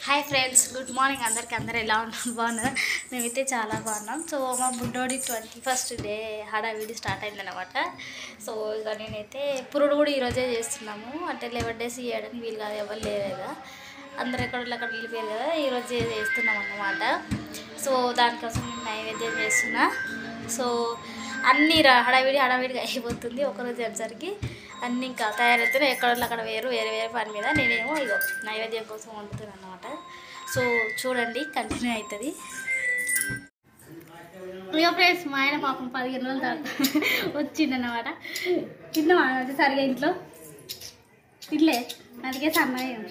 Hi friends, good morning అందరికి. అందరూ ఎలా ఉన్నారు? బాగున్నారు? మేమైతే చాలా బాగున్నాం. సో మా బుడ్డోడి 21st డే హడావిడి స్టార్ట్ అయిందనమాట. సో ఇక నేనైతే పురుడు కూడా ఈరోజే చేస్తున్నాము. అంటే 11 days చేయడానికి వీలు కాదు, ఎవరు లేరు కదా, అందరు అక్కడ వెళ్ళిపోయారు కదా, ఈరోజు చేస్తున్నాం అన్నమాట. సో దానికోసం నేను నైవేద్యం చేస్తున్నా. సో అన్నీ హడావిడిగా అయిపోతుంది. ఒకరోజు వచ్చేసరికి అన్నీ ఇంకా తయారైతే ఎక్కడో అక్కడ వేరే వేరే పని మీద నేనేమో ఇగో నైవేద్యం కోసం వండుతున్నాను అనమాట. సో చూడండి, కంటిన్యూ అవుతుంది. ఇక ఫ్రెండ్స్, మా ఆయన పాపం 15 రోజుల తర్వాత వచ్చిండనమాట. తిన్నామా సరిగా ఇంట్లో ఇట్లే, అందుకే సన్నయ్యం.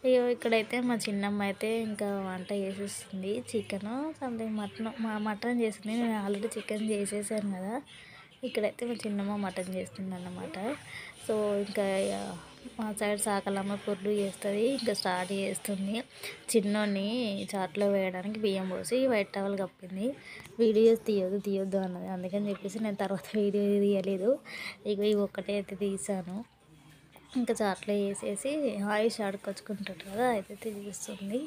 అయ్యో, ఇక్కడైతే మా చిన్నమ్మ అయితే ఇంకా వంట చేసేస్తుంది. చికెన్ సంథింగ్ మటన్ చేస్తుంది. నేను ఆల్రెడీ చికెన్ చేసేసాను కదా. ఇక్కడైతే మా చిన్నమ్మ మటన్ చేస్తుంది అన్నమాట. సో ఇంకా మా సైడ్ సాకలమ్మ పుర్లు చేస్తుంది. ఇంకా స్టార్ట్ చేస్తుంది. చిన్నోని చాట్లో వేయడానికి బియ్యం పోసి వైట్ టవల్ కప్పింది. వీడియోస్ తీయొద్దు అన్నది. అందుకని చెప్పేసి నేను తర్వాత వీడియో తీయలేదు. ఇవి ఒక్కటే అయితే తీసాను. ఇంకా చాట్లో వేసేసి ఆయిష్ ఆడుకొచ్చుకుంటాడు కదా, అయితే తీస్తుంది.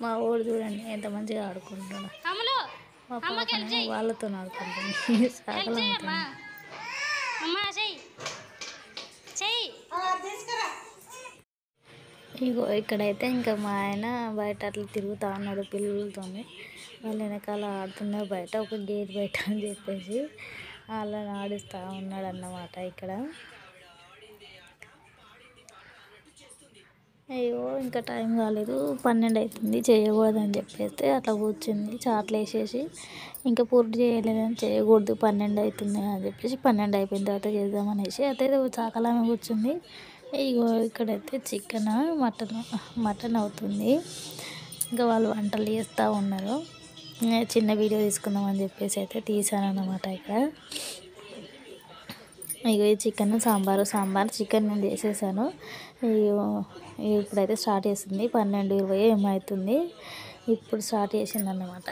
మా ఊరు చూడండి ఎంత మంచిగా ఆడుకుంటున్నాడు. మా పాపనే వాళ్ళతో ఆడుకుంటుంది. ఇగో ఇక్కడైతే ఇంకా మా ఆయన బయట అట్లా తిరుగుతూ ఉన్నాడు పిల్లలతో. వాళ్ళు వెనకాల ఆడుతున్నారు బయట, ఒక గేట్ బయట అని చెప్పేసి వాళ్ళని ఆడిస్తూ ఉన్నాడు అన్నమాట. ఇక్కడ అయ్యో ఇంకా టైం కాలేదు, 12 అవుతుంది, చేయకూడదని చెప్పేస్తే అట్లా కూర్చుంది. చాట్లు వేసేసి ఇంకా పూర్తి చేయలేదని, చేయకూడదు 12 అవుతుంది అని చెప్పేసి 12 అయిపోయిన తర్వాత చేద్దామనేసి అయితే చాకలామే కూర్చుంది. ఇగో ఇక్కడైతే చికెన్ మటన్ అవుతుంది. ఇంకా వాళ్ళు వంటలు చేస్తూ ఉన్నారు. చిన్న వీడియో తీసుకుందామని చెప్పేసి అయితే తీసాను అన్నమాట. ఇక్కడ ఇగో ఈ చికెన్ సాంబార్ చికెన్ నేను చేసేసాను. ఇప్పుడైతే స్టార్ట్ చేసింది. 12:20 ఏమవుతుంది, ఇప్పుడు స్టార్ట్ చేసింది అన్నమాట.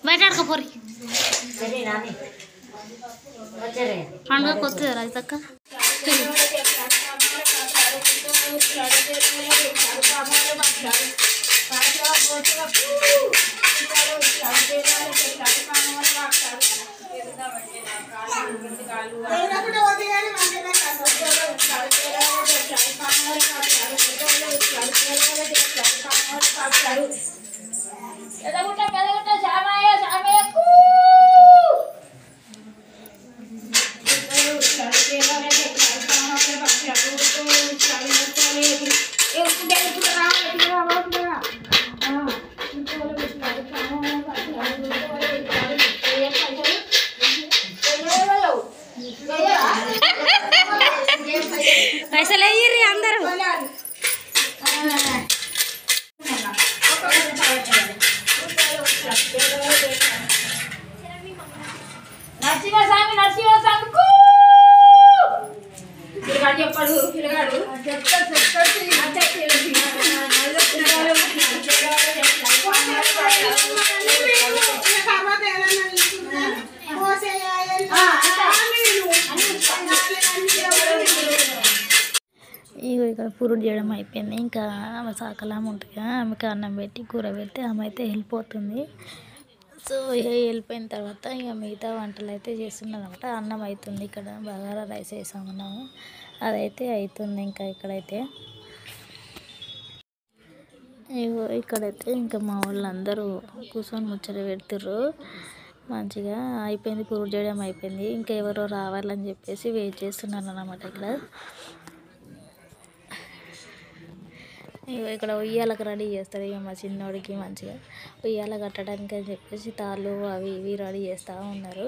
బయట ఆడుకోపోరి పండుగ కొత్తది రైతక్క. పైసలు అయ్యి అందరూ చెప్పాడు పిల్లగాడు ఇగో ఇక్కడ పురుడు చేయడం అయిపోయింది. ఇంకా ఆమె సాకలామ ఉంటుంది కదా, ఆమెకి అన్నం పెట్టి కూర పెడితే ఆమె అయితే వెళ్ళిపోతుంది. సో వెళ్ళిపోయిన తర్వాత ఇక మిగతా వంటలు అయితే చేస్తున్నాను అనమాట. అన్నం అవుతుంది, ఇక్కడ బగారా రైస్ వేసామన్నాము, అదైతే అవుతుంది. ఇంకా ఇక్కడైతే ఇగో ఇక్కడైతే ఇంకా మా వాళ్ళందరూ కూర్చొని ముచ్చట పెడుతుర్రు. మంచిగా అయిపోయింది, పూర్తి చేయడం అయిపోయింది. ఇంకా ఎవరో రావాలని చెప్పేసి వెయిట్ చేస్తున్నాను అన్నమాట. ఇక్కడ ఉయ్యాలకు రెడీ చేస్తారు. ఇక మా చిన్నోడికి మంచిగా ఉయ్యాల కట్టడానికి అని చెప్పేసి తాళ్ళు అవి ఇవి రెడీ చేస్తూ ఉన్నారు.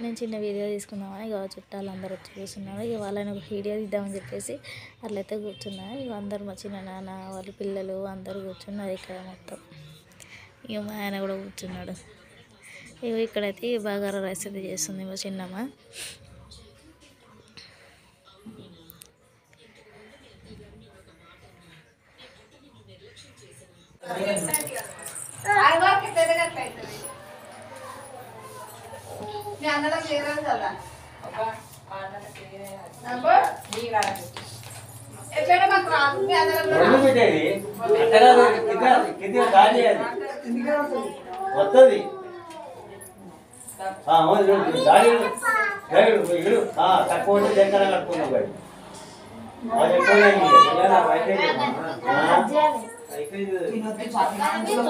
నేను చిన్న వీడియో తీసుకుందామని ఇక చుట్టాలు అందరూ వచ్చి కూర్చున్నారు. ఇక వాళ్ళని ఒక వీడియో తీద్దామని చెప్పేసి అట్లయితే కూర్చున్నారు. ఇక అందరు మా చిన్న నాన్న వాళ్ళ పిల్లలు అందరూ కూర్చున్నారు ఇక్కడ మొత్తం. ఇక మా ఆయన కూడా కూర్చున్నాడు. ఇక ఇక్కడైతే బగారా రైస్ అయితే చేస్తుంది మా చిన్నమ్మ.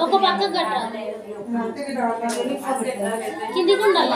ఒక పక్క కిందికి ఉండాలి.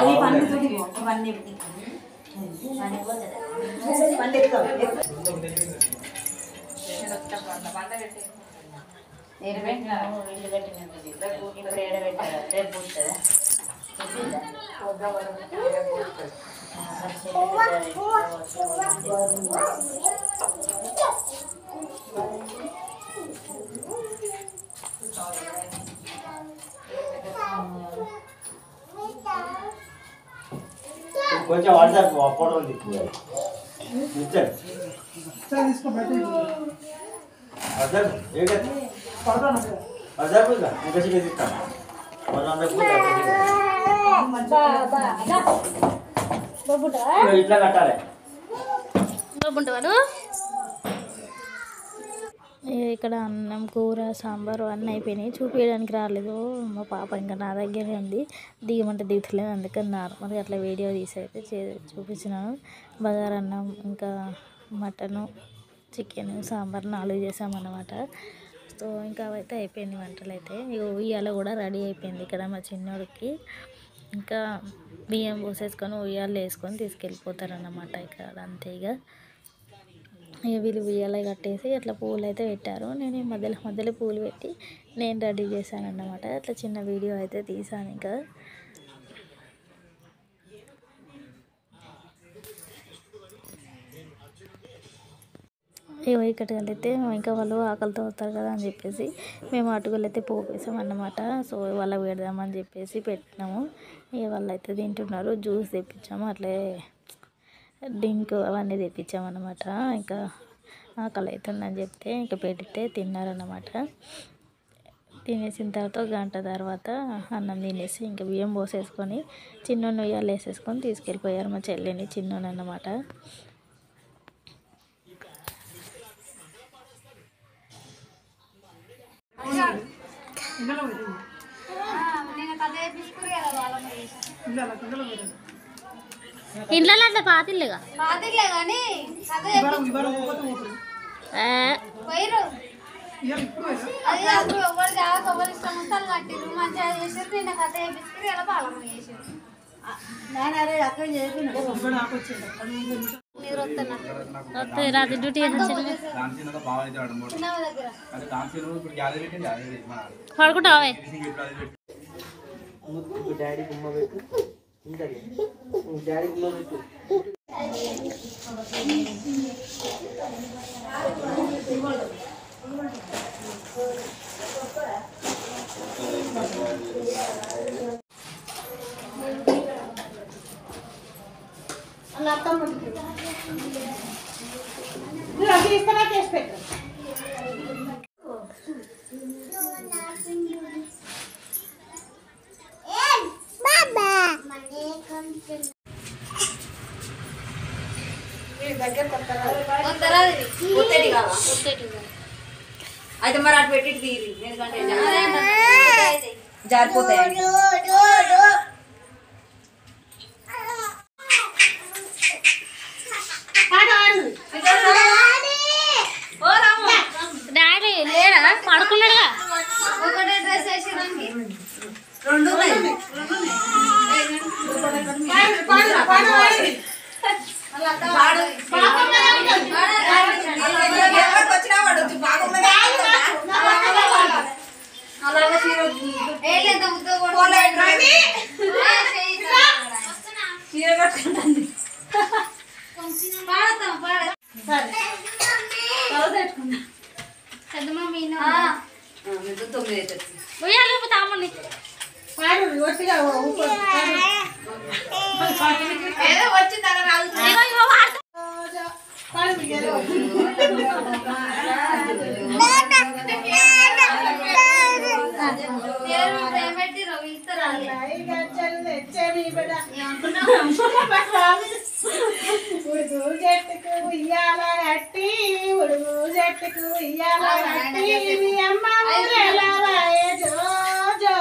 కొంచెం వాట్సాప్ ఫోటోలు తీసుకున్నాను. ఇట్లా కట్టాలి. ఇక్కడ అన్నం కూర సాంబారు అన్నీ అయిపోయినాయి. చూపించడానికి రాలేదు మా పాప, ఇంకా నా దగ్గరే ఉంది. దిగమంటే దిగుతలేదు, అందుకని నార్మల్గా అట్లా వీడియో తీసి అయితే చూపించినాను. బగారా అన్నం, ఇంకా మటను, చికెన్, సాంబార్ 4 చేసామన్నమాట. సో ఇంకా అవైతే అయిపోయింది వంటలు అయితే. ఇక ఉయ్యాల కూడా రెడీ అయిపోయింది ఇక్కడ మా చిన్నోడికి. ఇంకా బియ్యం పోసేసుకొని ఉయ్యాలు వేసుకొని తీసుకెళ్ళిపోతారన్నమాట ఇక్కడ. అంతే ఇక వీళ్ళు ఉయ్యాల కట్టేసి అట్లా పూలు అయితే పెట్టారు. నేను మధ్యలో పూలు పెట్టి నేను రెడీ చేశాను అన్నమాట. అట్లా చిన్న వీడియో అయితే తీసాను. ఇంకా ఇక్కడికి అయితే ఇంకా వాళ్ళు ఆకలితో వస్తారు కదా అని చెప్పేసి మేము అటుకులు అయితే పోపేసాం అన్నమాట. సో వాళ్ళకి పెడదామని చెప్పేసి పెట్టినాము. ఇక వాళ్ళు అయితే తింటున్నారు. జ్యూస్ తెప్పించాము, అట్లే డ్రింక్ అవన్నీ తెప్పించామన్నమాట. ఇంకా ఆకలి అవుతుందని చెప్తే ఇంకా పెడితే తిన్నారన్నమాట. తినేసిన తర్వాత గంట తర్వాత అన్నం తినేసి ఇంకా బియ్యం పోసేసుకొని చిన్నోని ఉయ్యాలు వేసేసుకొని తీసుకెళ్ళిపోయారు మా చెల్లిని, చిన్నోని అన్నమాట. ఇంట్లో అట్లా పాతిల్లేగా కానీ రాత్రి డ్యూటీ పడుకుంటావే. డాడీ గుమ్మ పెట్టు, డాడీ గుమ్మ పెట్టు. అయితే మరి అటు పెట్టి తీరి, ఎందుకంటే జారిపోతాయి. డాడీ లేడా, పడుకున్నాడుగా. రెండు ఉన్నాయి. ఎవరికి వచ్చినా వాడు వచ్చి బాగున్నది. అలాగే చీర కట్టుకుంటుంది. తొమ్మిది అవుతుంది. తామని ఏదో వచ్చింది అలా రాదు. ఉడుగు చెట్టుకు ఉయ్యాల కట్టి ఉడుగు చెట్టుకు ఉయ్యాల కట్టి మీ అమ్మ ఊరెలా వాయే జో జో.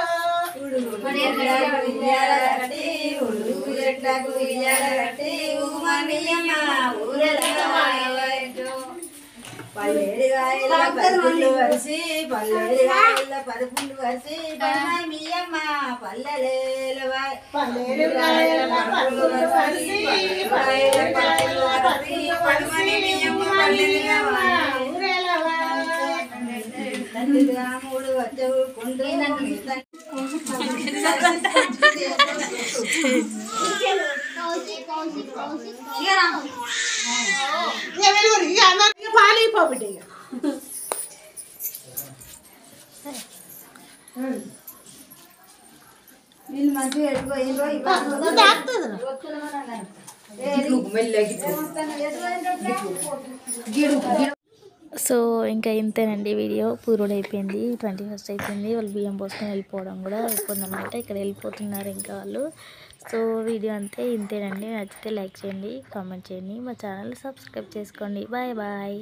పల్లెడిగాయల పరుపులు వరిసి పల్లెడిగాయల పరుపులు వరిసి మీయమ్మ పల్లెలేలవాయ్. పల్లెరుగాయల పరుపులు వరిసి పల్లెరుగాయల పరుపులు వరిసి మీయమ్మ ఊరెలా వాయే. మూడు వచ్చవు కుండ్రు పాలిపోబిడ్డ వీళ్ళు మంచిగా సో ఇంకా ఇంతేనండి వీడియో. పూర్వుడు అయిపోయింది, 21st అయిపోయింది. వాళ్ళు బియ్యం పోసుకొని వెళ్ళిపోవడం కూడా అయిపోయిందన్నమాట. ఇక్కడ వెళ్ళిపోతున్నారు ఇంకా వాళ్ళు. సో వీడియో అంతే, ఇంతేనండి. నచ్చితే లైక్ చేయండి, కామెంట్ చేయండి, మా ఛానల్ సబ్స్క్రైబ్ చేసుకోండి. Bye bye.